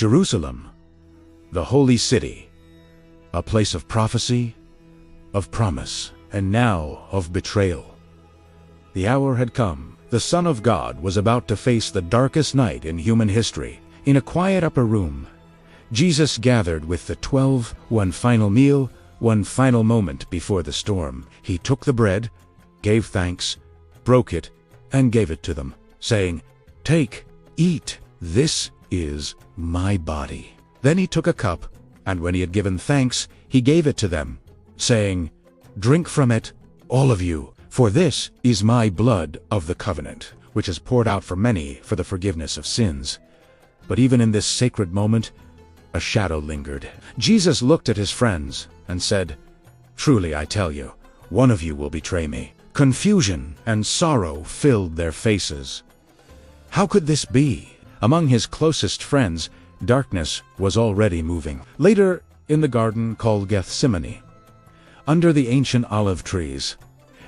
Jerusalem, the holy city, a place of prophecy, of promise, and now of betrayal. The hour had come. The Son of God was about to face the darkest night in human history. In a quiet upper room, Jesus gathered with the 12, one final meal, one final moment before the storm. He took the bread, gave thanks, broke it, and gave it to them, saying, "Take, eat, this is my body." Then he took a cup, and when he had given thanks, he gave it to them, saying, "Drink from it, all of you, for this is my blood of the covenant, which is poured out for many for the forgiveness of sins." But even in this sacred moment, a shadow lingered. Jesus looked at his friends and said, "Truly I tell you, one of you will betray me." Confusion and sorrow filled their faces. How could this be? Among his closest friends, darkness was already moving. Later, in the garden called Gethsemane, under the ancient olive trees,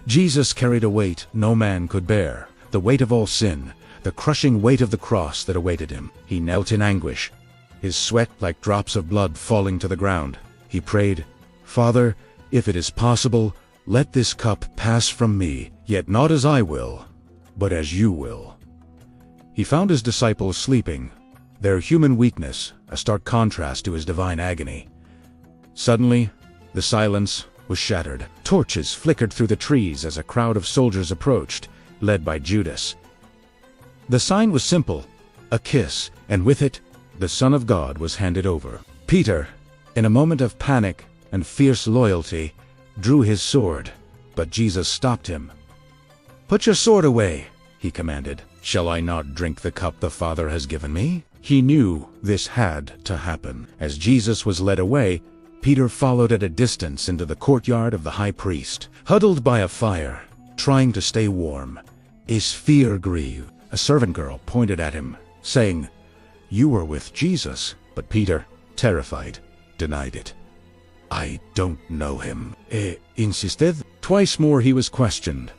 Jesus carried a weight no man could bear, the weight of all sin, the crushing weight of the cross that awaited him. He knelt in anguish, his sweat like drops of blood falling to the ground. He prayed, "Father, if it is possible, let this cup pass from me, yet not as I will, but as you will." He found his disciples sleeping, their human weakness a stark contrast to his divine agony. Suddenly, the silence was shattered. Torches flickered through the trees as a crowd of soldiers approached, led by Judas. The sign was simple, a kiss, and with it, the Son of God was handed over. Peter, in a moment of panic and fierce loyalty, drew his sword, but Jesus stopped him. "Put your sword away," he commanded. "Shall I not drink the cup the Father has given me?" He knew this had to happen. As Jesus was led away, Peter followed at a distance into the courtyard of the high priest. Huddled by a fire, trying to stay warm, his fear grew. A servant girl pointed at him, saying, "You were with Jesus." But Peter, terrified, denied it. "I don't know him," insisted. Twice more he was questioned,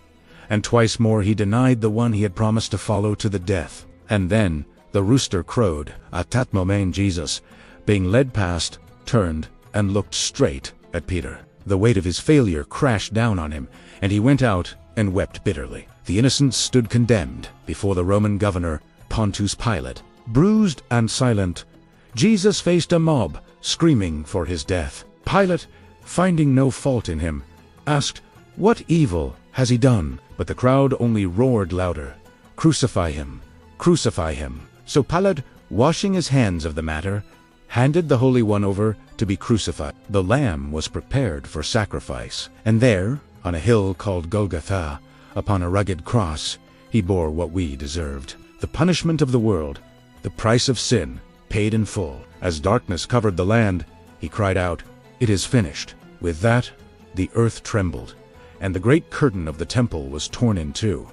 and twice more he denied the one he had promised to follow to the death. And then the rooster crowed. At that moment Jesus, being led past, turned and looked straight at Peter. The weight of his failure crashed down on him, and he went out and wept bitterly. The innocent stood condemned before the Roman governor, Pontius Pilate. Bruised and silent, Jesus faced a mob screaming for his death. Pilate, finding no fault in him, asked, "What evil has he done?" But the crowd only roared louder, "Crucify him! Crucify him!" So Pilate, washing his hands of the matter, handed the Holy One over to be crucified. The lamb was prepared for sacrifice, and there, on a hill called Golgotha, upon a rugged cross, he bore what we deserved. The punishment of the world, the price of sin, paid in full. As darkness covered the land, he cried out, "It is finished." With that, the earth trembled, and the great curtain of the temple was torn in two.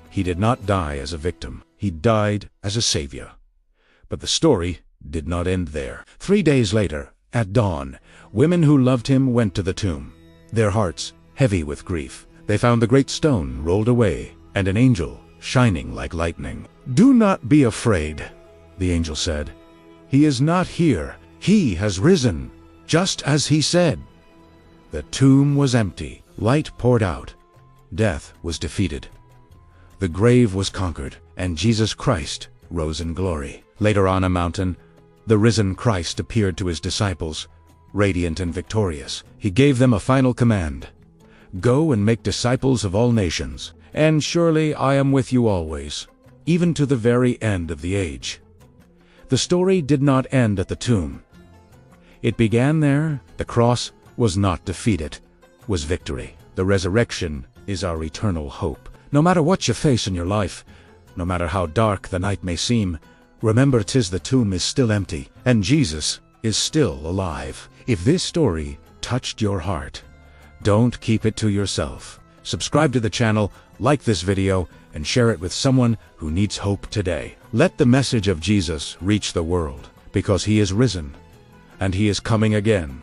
He did not die as a victim. He died as a savior. But the story did not end there. 3 days later, at dawn, women who loved him went to the tomb, their hearts heavy with grief. They found the great stone rolled away, and an angel shining like lightning. "Do not be afraid," the angel said. "He is not here. He has risen, just as he said." The tomb was empty. Light poured out. Death was defeated. The grave was conquered, and Jesus Christ rose in glory. Later on a mountain, the risen Christ appeared to his disciples, radiant and victorious. He gave them a final command: "Go and make disciples of all nations, and surely I am with you always, even to the very end of the age." The story did not end at the tomb. It began there. The cross was not defeat, it was victory. The resurrection is our eternal hope. No matter what you face in your life, no matter how dark the night may seem, remember 'tis the tomb is still empty, and Jesus is still alive. If this story touched your heart, don't keep it to yourself. Subscribe to the channel, like this video, and share it with someone who needs hope today. Let the message of Jesus reach the world, because he is risen, and he is coming again.